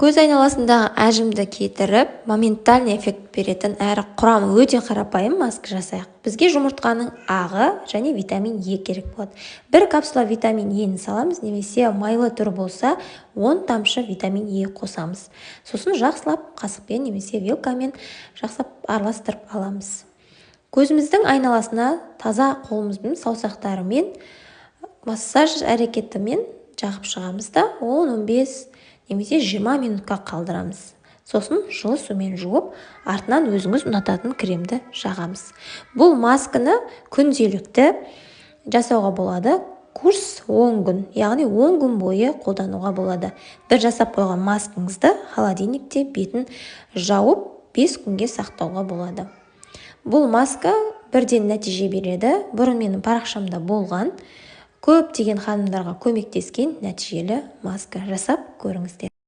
Көз айналасындағы әжімді кетіріп, моментальный эффект беретін әрі құрамы өте қарапайым маска жасайық. Бізге жұмыртқаның ағы және витамин Е керек болады. Бір капсула витамин Ені саламыз, немесе майлы түрі болса, 10 тамшы витамин Е қосамыз. Сосын жақсылап қасықпен немесе вилкамен жақсылап араластырып аламыз. Көзіміздің айналасына таза қолымызбен, саусақтарымен массаж әрекетімен жағып шығамыз да 10-15 немесе 20 минутқа қалдырамыз. Сосын жылы сумен жуып, артынан өзіңіз ұнататын кремді жағамыз. Бұл масканы күнделікті жасауға болады. Курс 10 күн, яғни 10 күн бойы қолдануға болады. Бір жасап қойған маскаңызды холодильникте бетін жауып 5 күнге сақтауға болады. Бұл маска бірден нәтиже береді. Бұрын менің парақшамда болған, көптеген ханымдарға көмектескен нәтижелі маска. Жасап көріңіздер.